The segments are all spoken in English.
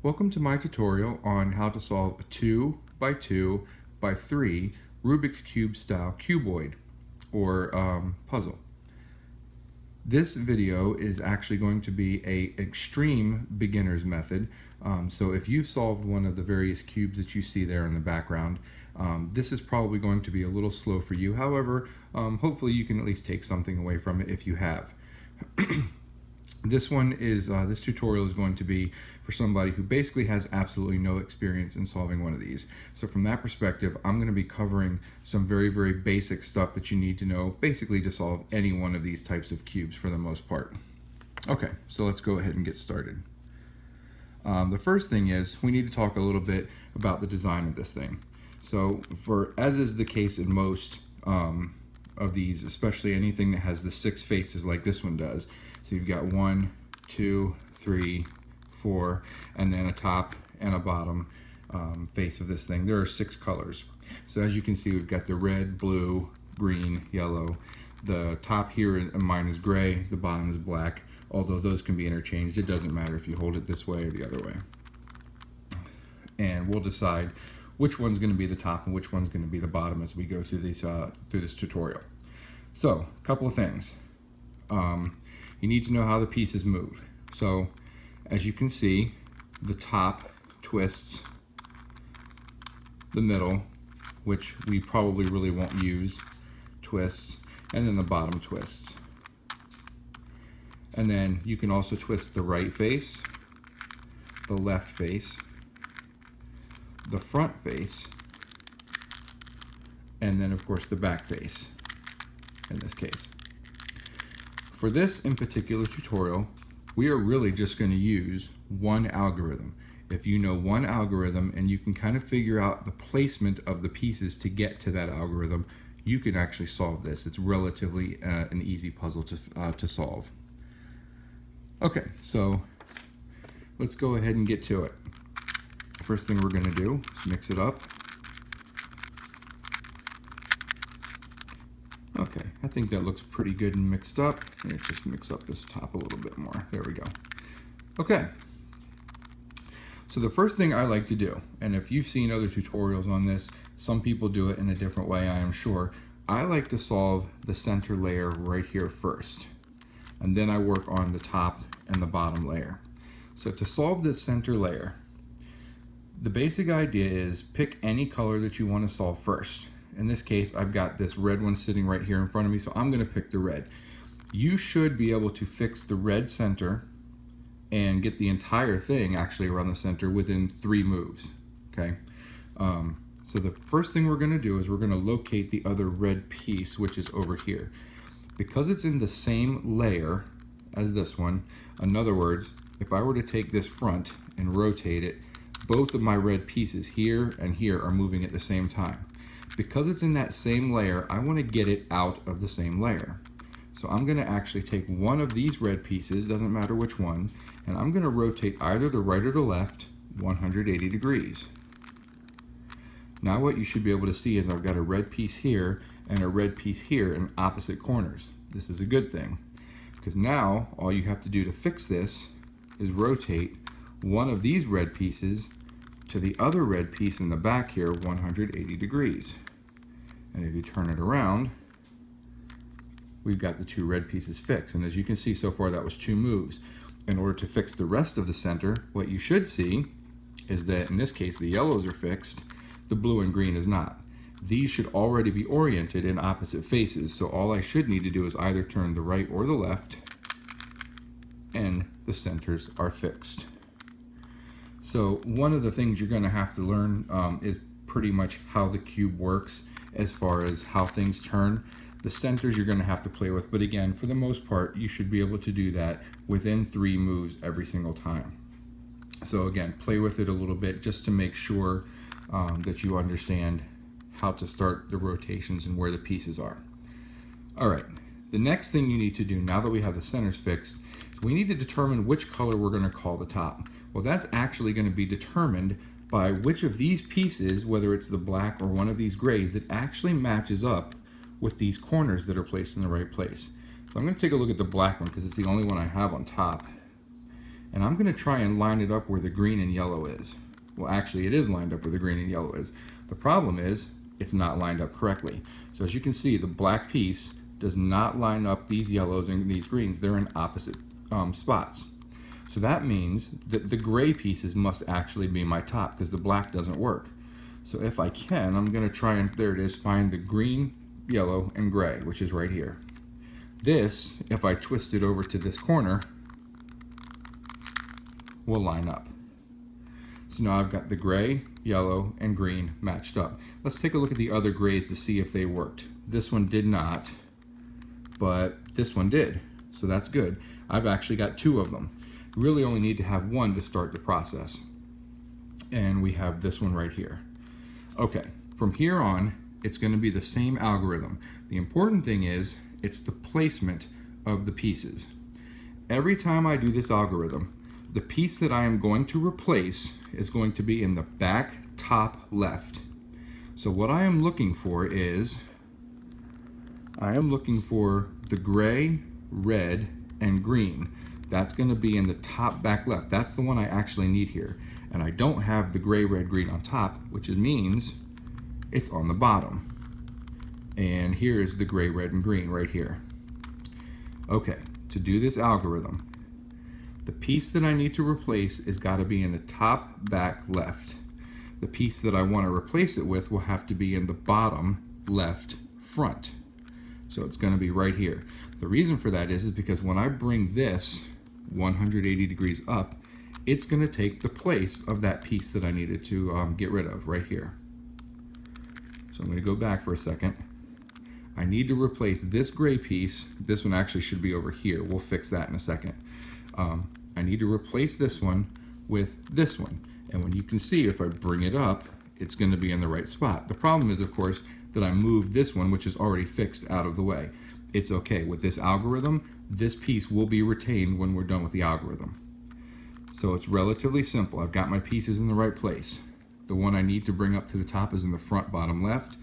Welcome to my tutorial on how to solve a 2 by 2 by 3 Rubik's Cube style cuboid or puzzle. This video is actually going to be an extreme beginner's method. So if you've solved one of the various cubes that you see there in the background, this is probably going to be a little slow for you. However, hopefully you can at least take something away from it if you have. This tutorial is going to be for somebody who basically has absolutely no experience in solving one of these. So from that perspective, I'm going to be covering some very, very basic stuff that you need to know basically to solve any one of these types of cubes for the most part. Okay, so let's go ahead and get started. The first thing is we need to talk a little bit about the design of this thing. So as is the case in most of these, especially anything that has the 6 faces like this one does. So you've got 1, 2, 3, 4, and then a top and a bottom face of this thing. There are 6 colors. So as you can see, we've got the red, blue, green, yellow. The top here in mine is gray, the bottom is black, although those can be interchanged. It doesn't matter if you hold it this way or the other way. And we'll decide which one's going to be the top and which one's going to be the bottom as we go through this tutorial. So, a couple of things. You need to know how the pieces move. So, as you can see, the top twists, the middle, which we probably really won't use, twists, and then the bottom twists. And then you can also twist the right face, the left face, the front face, and then of course the back face in this case. For this in particular tutorial, we are really just going to use one algorithm. If you know one algorithm and you can kind of figure out the placement of the pieces to get to that algorithm, you can actually solve this. It's relatively an easy puzzle to solve. Okay, so let's go ahead and get to it. First thing we're going to do is mix it up. Okay, I think that looks pretty good and mixed up. Let's just mix up this top a little bit more. There we go. Okay, so the first thing I like to do, and if you've seen other tutorials on this, some people do it in a different way, I am sure. I like to solve the center layer right here first, and then I work on the top and the bottom layer. So to solve this center layer, the basic idea is pick any color that you want to solve first. In this case, I've got this red one sitting right here in front of me, so I'm going to pick the red. You should be able to fix the red center and get the entire thing actually around the center within 3 moves. Okay. So the first thing we're going to do is we're going to locate the other red piece, which is over here. Because it's in the same layer as this one, in other words, if I were to take this front and rotate it, both of my red pieces here and here are moving at the same time. Because it's in that same layer, I want to get it out of the same layer. So I'm going to actually take one of these red pieces, doesn't matter which one, and I'm going to rotate either the right or the left 180 degrees. Now what you should be able to see is I've got a red piece here and a red piece here in opposite corners. This is a good thing, because now all you have to do to fix this is rotate one of these red pieces to the other red piece in the back here 180 degrees. And if you turn it around, we've got the 2 red pieces fixed. And as you can see so far, that was 2 moves. In order to fix the rest of the center, what you should see is that in this case the yellows are fixed, the blue and green is not. These should already be oriented in opposite faces, so all I should need to do is either turn the right or the left, and the centers are fixed. So one of the things you're going to have to learn is pretty much how the cube works as far as how things turn. The centers you're going to have to play with, but again, for the most part, you should be able to do that within 3 moves every single time. So again, play with it a little bit just to make sure that you understand how to start the rotations and where the pieces are. All right, the next thing you need to do now that we have the centers fixed is we need to determine which color we're going to call the top. Well, that's actually going to be determined by which of these pieces, whether it's the black or one of these grays, that actually matches up with these corners that are placed in the right place. So I'm going to take a look at the black one because it's the only one I have on top. And I'm going to try and line it up where the green and yellow is. Well, actually, it is lined up where the green and yellow is. The problem is it's not lined up correctly. So as you can see, the black piece does not line up these yellows and these greens. They're in opposite spots. So that means that the gray pieces must actually be my top because the black doesn't work. So if I can, I'm going to try and, there it is, find the green, yellow, and gray, which is right here. This, if I twist it over to this corner, will line up. So now I've got the gray, yellow, and green matched up. Let's take a look at the other grays to see if they worked. This one did not, but this one did. So that's good. I've actually got two of them. You really only need to have one to start the process. And we have this one right here. Okay, from here on, it's going to be the same algorithm. The important thing is, it's the placement of the pieces. Every time I do this algorithm, the piece that I am going to replace is going to be in the back top left. So what I am looking for is, I am looking for the gray, red, and green. That's going to be in the top back left. That's the one I actually need here. And I don't have the gray, red, green on top, which means it's on the bottom. And here is the gray, red, and green right here. Okay, to do this algorithm, the piece that I need to replace has got to be in the top back left. The piece that I want to replace it with will have to be in the bottom left front. So it's going to be right here. The reason for that is because when I bring this 180 degrees up, it's going to take the place of that piece that I needed to get rid of right here. So I'm going to go back for a second. I need to replace this gray piece. This one actually should be over here. We'll fix that in a second. I need to replace this one with this one. And when you can see, if I bring it up, it's going to be in the right spot. The problem is, of course, that I moved this one, which is already fixed, out of the way. It's okay. With this algorithm, this piece will be retained when we're done with the algorithm. So it's relatively simple. I've got my pieces in the right place. The one I need to bring up to the top is in the front bottom left.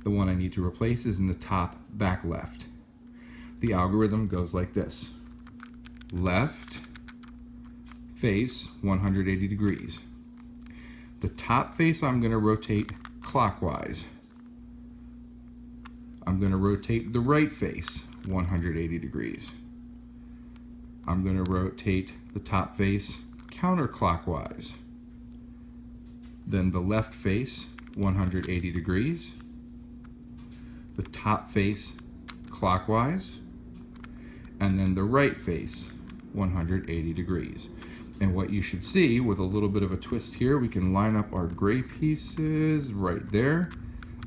The one I need to replace is in the top back left. The algorithm goes like this. Left face 180 degrees. The top face I'm going to rotate clockwise. I'm going to rotate the right face 180 degrees. I'm going to rotate the top face counterclockwise. Then the left face 180 degrees. The top face clockwise. And then the right face 180 degrees. And what you should see, with a little bit of a twist here, we can line up our gray pieces right there.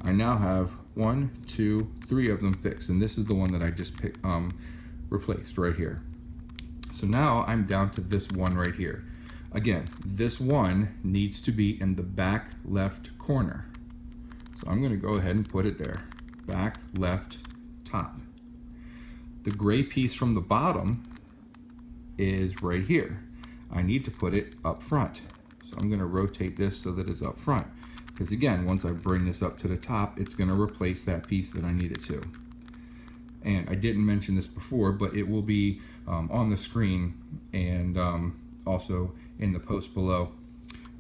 I now have 1, 2, 3 of them fixed, and this is the one that I just replaced right here. So now I'm down to this one right here. Again, this one needs to be in the back left corner. So I'm going to go ahead and put it there. Back left top. The gray piece from the bottom is right here. I need to put it up front. So I'm going to rotate this so that it's up front. Because again, once I bring this up to the top, it's going to replace that piece that I need it to. And I didn't mention this before, but it will be on the screen and also in the post below,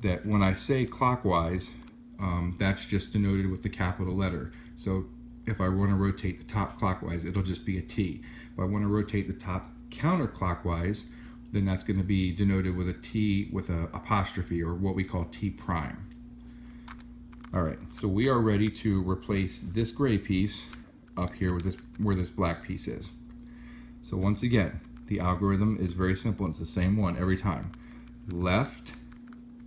that when I say clockwise, that's just denoted with the capital letter. So if I want to rotate the top clockwise, it'll just be a T. If I want to rotate the top counterclockwise, then that's going to be denoted with a T with an apostrophe, or what we call T prime. All right, so we are ready to replace this gray piece up here with this, where this black piece is. So once again, the algorithm is very simple. It's the same one every time. Left,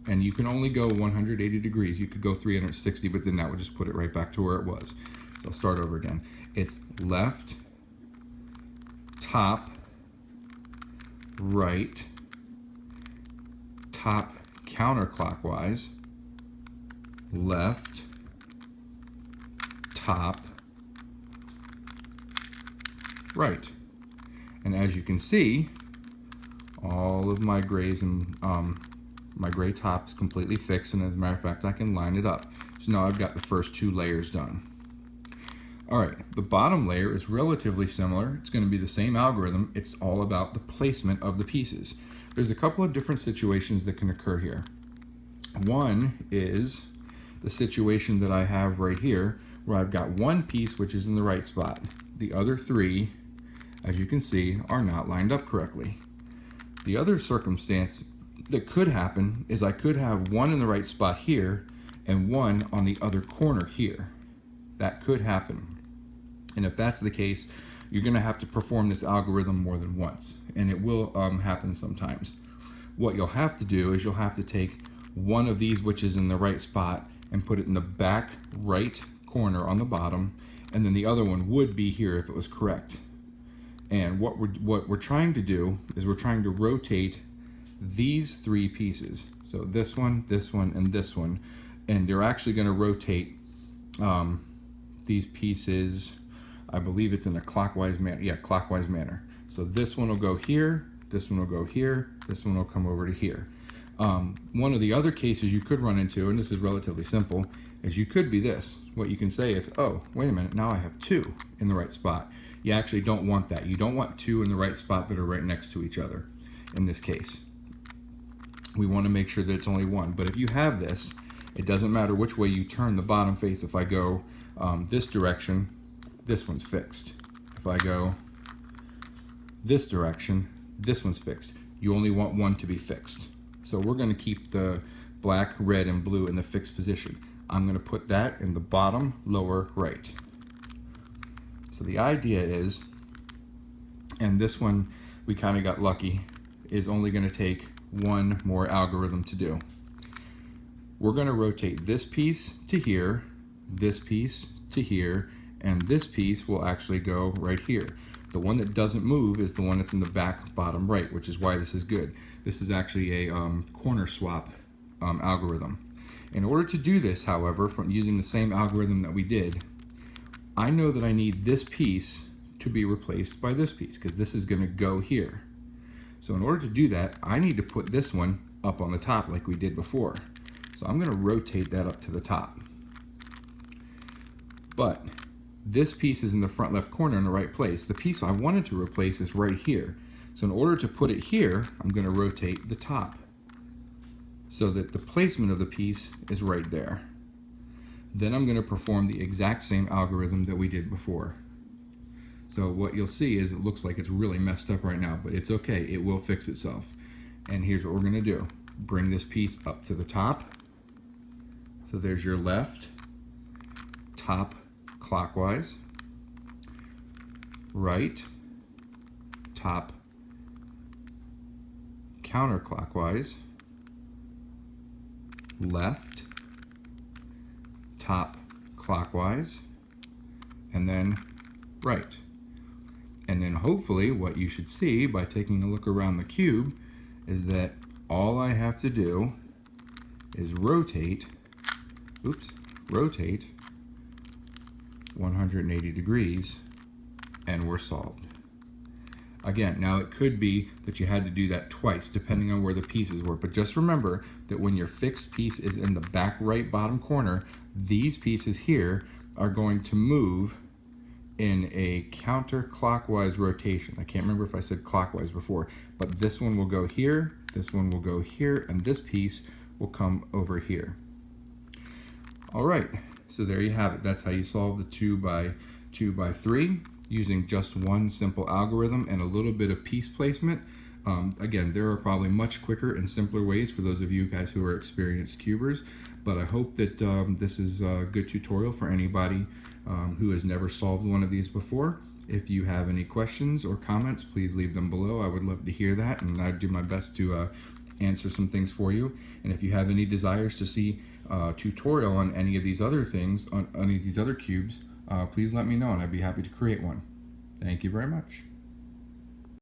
and you can only go 180 degrees. You could go 360, but then that would just put it right back to where it was. So I'll start over again. It's left, top, right, top counterclockwise, left, top, right. And as you can see, all of my grays and my gray top is completely fixed, and as a matter of fact, I can line it up. So now I've got the first 2 layers done. All right, the bottom layer is relatively similar. It's going to be the same algorithm. It's all about the placement of the pieces. there's a couple of different situations that can occur here. One is the situation that I have right here, where I've got one piece which is in the right spot. The other three, as you can see, are not lined up correctly. The other circumstance that could happen is I could have one in the right spot here and one on the other corner here. That could happen. And if that's the case, you're going to have to perform this algorithm more than once, and it will happen sometimes. What you'll have to do is you'll have to take one of these which is in the right spot and put it in the back right corner on the bottom, and then the other one would be here if it was correct. And what we're trying to do is we're trying to rotate these three pieces. So this one, and this one, and they're actually going to rotate these pieces. I believe it's in a clockwise manner. Yeah, clockwise manner. So this one will go here, this one will go here, this one will come over to here. One of the other cases you could run into, and this is relatively simple, is you could be this. What you can say is, oh, wait a minute, now I have two in the right spot. You actually don't want that. You don't want two in the right spot that are right next to each other in this case. We want to make sure that it's only one. But if you have this, it doesn't matter which way you turn the bottom face. If I go this direction, this one's fixed. If I go this direction, this one's fixed. You only want one to be fixed. So we're going to keep the black, red, and blue in the fixed position. I'm going to put that in the bottom lower right. So the idea is, and this one we kind of got lucky, is only going to take one more algorithm to do. We're going to rotate this piece to here, this piece to here, and this piece will actually go right here. The one that doesn't move is the one that's in the back bottom right, which is why this is good. This is actually a corner swap algorithm. In order to do this, however, from using the same algorithm that we did, I know that I need this piece to be replaced by this piece because this is going to go here. So in order to do that, I need to put this one up on the top like we did before. So I'm going to rotate that up to the top. But this piece is in the front left corner in the right place. The piece I wanted to replace is right here. So in order to put it here, I'm going to rotate the top so that the placement of the piece is right there. Then I'm going to perform the exact same algorithm that we did before. So what you'll see is it looks like it's really messed up right now, but it's okay. It will fix itself. And here's what we're going to do. Bring this piece up to the top. So there's your left, top clockwise, right, top counterclockwise, left, top clockwise, and then right. And then hopefully what you should see by taking a look around the cube is that all I have to do is rotate 180 degrees and we're solved. Again, now it could be that you had to do that twice depending on where the pieces were, but just remember that when your fixed piece is in the back right bottom corner, these pieces here are going to move in a counterclockwise rotation. I can't remember if I said clockwise before, but this one will go here, this one will go here, and this piece will come over here. All right, so there you have it. That's how you solve the 2x2x3 using just one simple algorithm and a little bit of piece placement. Again, there are probably much quicker and simpler ways for those of you guys who are experienced cubers, but I hope that this is a good tutorial for anybody who has never solved one of these before. If you have any questions or comments, please leave them below. I would love to hear that, and I'd do my best to answer some things for you. And if you have any desires to see a tutorial on any of these other things, on any of these other cubes, please let me know and I'd be happy to create one. Thank you very much.